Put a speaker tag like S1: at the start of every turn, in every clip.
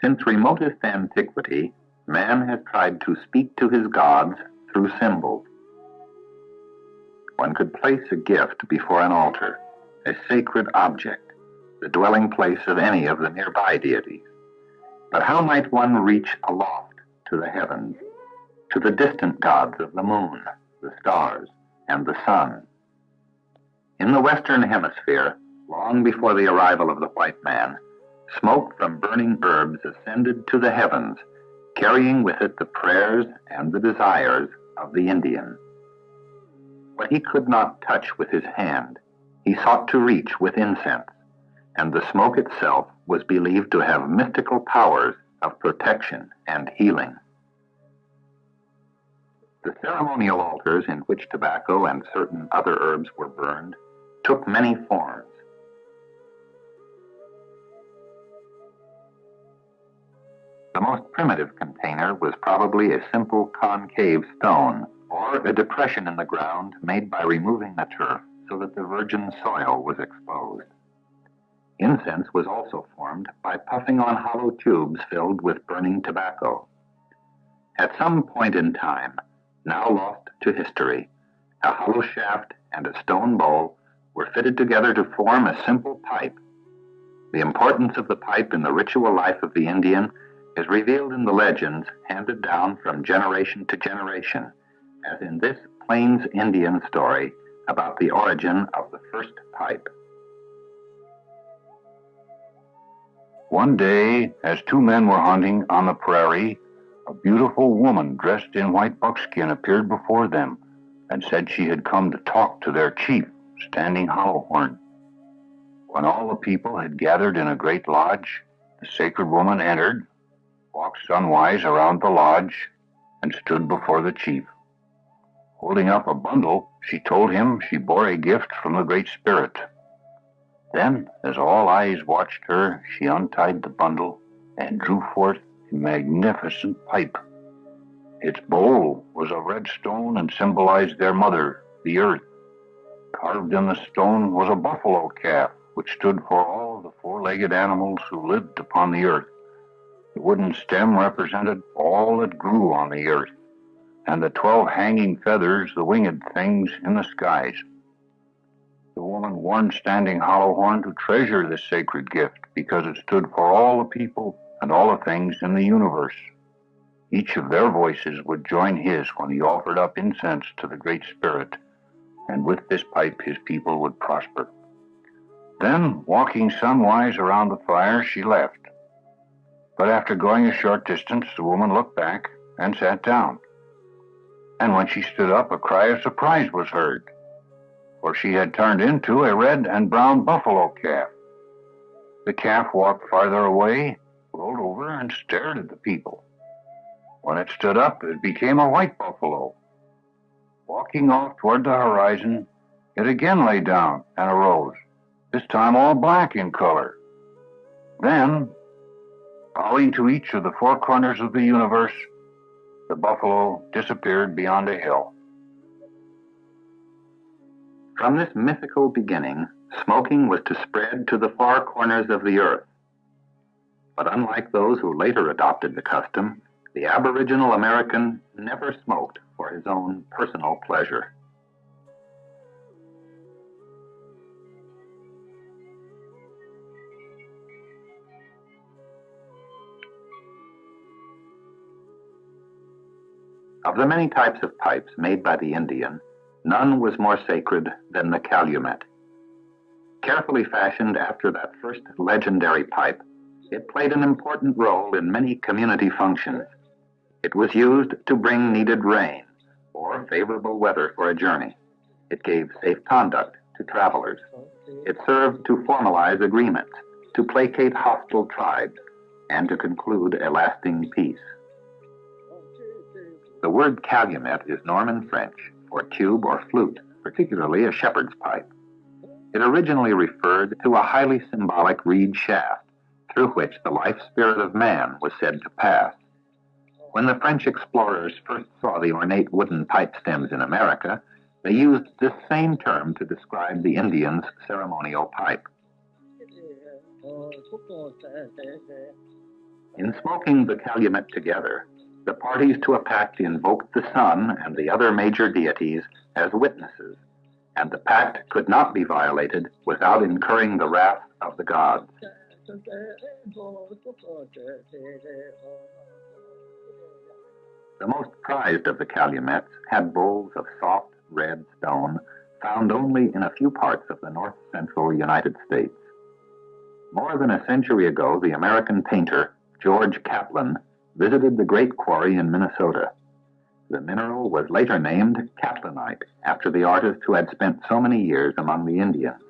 S1: Since remotest antiquity, man has tried to speak to his gods through symbols. One could place a gift before an altar, a sacred object, the dwelling place of any of the nearby deities. But how might one reach aloft to the heavens, to the distant gods of the moon, the stars, and the sun? In the Western Hemisphere, long before the arrival of the white man, smoke from burning herbs ascended to the heavens, carrying with it the prayers and the desires of the Indian. What he could not touch with his hand, he sought to reach with incense, and the smoke itself was believed to have mystical powers of protection and healing. The ceremonial altars in which tobacco and certain other herbs were burned took many forms. The most primitive container was probably a simple concave stone, or a depression in the ground made by removing the turf so that the virgin soil was exposed. Incense was also formed by puffing on hollow tubes filled with burning tobacco. At some point in time, now lost to history, a hollow shaft and a stone bowl were fitted together to form a simple pipe. The importance of the pipe in the ritual life of the Indian is revealed in the legends handed down from generation to generation, as in this Plains Indian story about the origin of the first pipe.
S2: One day, as two men were hunting on the prairie, a beautiful woman dressed in white buckskin appeared before them and said she had come to talk to their chief, Standing Hollowhorn. When all the people had gathered in a great lodge, the sacred woman entered, walked sunwise around the lodge, and stood before the chief. Holding up a bundle, she told him she bore a gift from the Great Spirit. Then, as all eyes watched her, she untied the bundle and drew forth a magnificent pipe. Its bowl was of red stone and symbolized their mother, the earth. Carved in the stone was a buffalo calf, which stood for all the four-legged animals who lived upon the earth. The wooden stem represented all that grew on the earth, and the 12 hanging feathers, the winged things in the skies. The woman warned Standing Hollowhorn to treasure this sacred gift because it stood for all the people and all the things in the universe. Each of their voices would join his when he offered up incense to the Great Spirit, and with this pipe his people would prosper. Then, walking sunwise around the fire, she left. But after going a short distance, the woman looked back and sat down. And when she stood up, a cry of surprise was heard, for she had turned into a red and brown buffalo calf. The calf walked farther away, rolled over, and stared at the people. When it stood up, it became a white buffalo. Walking off toward the horizon, it again lay down and arose, this time all black in color. Then, bowing to each of the four corners of the universe, the buffalo disappeared beyond a hill.
S1: From this mythical beginning, smoking was to spread to the far corners of the earth. But unlike those who later adopted the custom, the Aboriginal American never smoked for his own personal pleasure. Of the many types of pipes made by the Indian, none was more sacred than the Calumet. Carefully fashioned after that first legendary pipe, it played an important role in many community functions. It was used to bring needed rain or favorable weather for a journey. It gave safe conduct to travelers. It served to formalize agreements, to placate hostile tribes, and to conclude a lasting peace. The word calumet is Norman French for tube or flute, particularly a shepherd's pipe. It originally referred to a highly symbolic reed shaft through which the life spirit of man was said to pass. When the French explorers first saw the ornate wooden pipe stems in America, they used this same term to describe the Indians' ceremonial pipe. In smoking the calumet together, the parties to a pact invoked the sun and the other major deities as witnesses, and the pact could not be violated without incurring the wrath of the gods. The most prized of the calumets had bowls of soft red stone found only in a few parts of the north-central United States. More than a century ago, the American painter George Catlin visited the Great Quarry in Minnesota. The mineral was later named Catlinite, after the artist who had spent so many years among the Indians.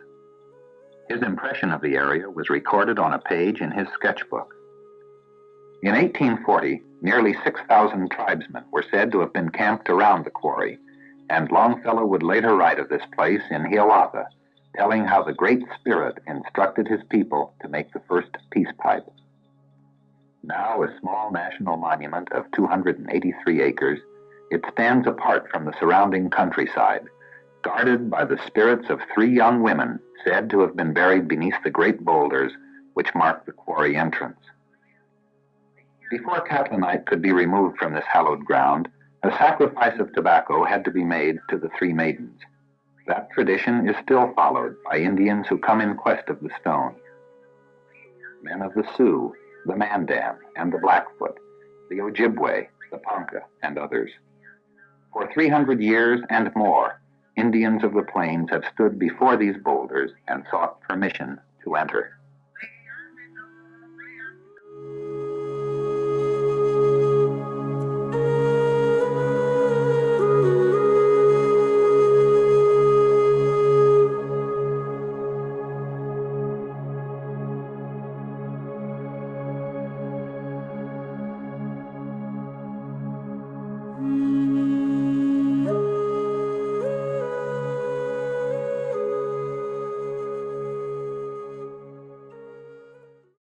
S1: His impression of the area was recorded on a page in his sketchbook. In 1840, nearly 6,000 tribesmen were said to have been camped around the quarry, and Longfellow would later write of this place in Hiawatha, telling how the Great Spirit instructed his people to make the first peace pipe. Now a small national monument of 283 acres, it stands apart from the surrounding countryside, guarded by the spirits of 3 young women said to have been buried beneath the great boulders which mark the quarry entrance. Before Catlinite could be removed from this hallowed ground, a sacrifice of tobacco had to be made to the 3 maidens. That tradition is still followed by Indians who come in quest of the stone. Men of the Sioux, the Mandan, and the Blackfoot, the Ojibwe, the Ponca, and others. For 300 years and more, Indians of the plains have stood before these boulders and sought permission to enter.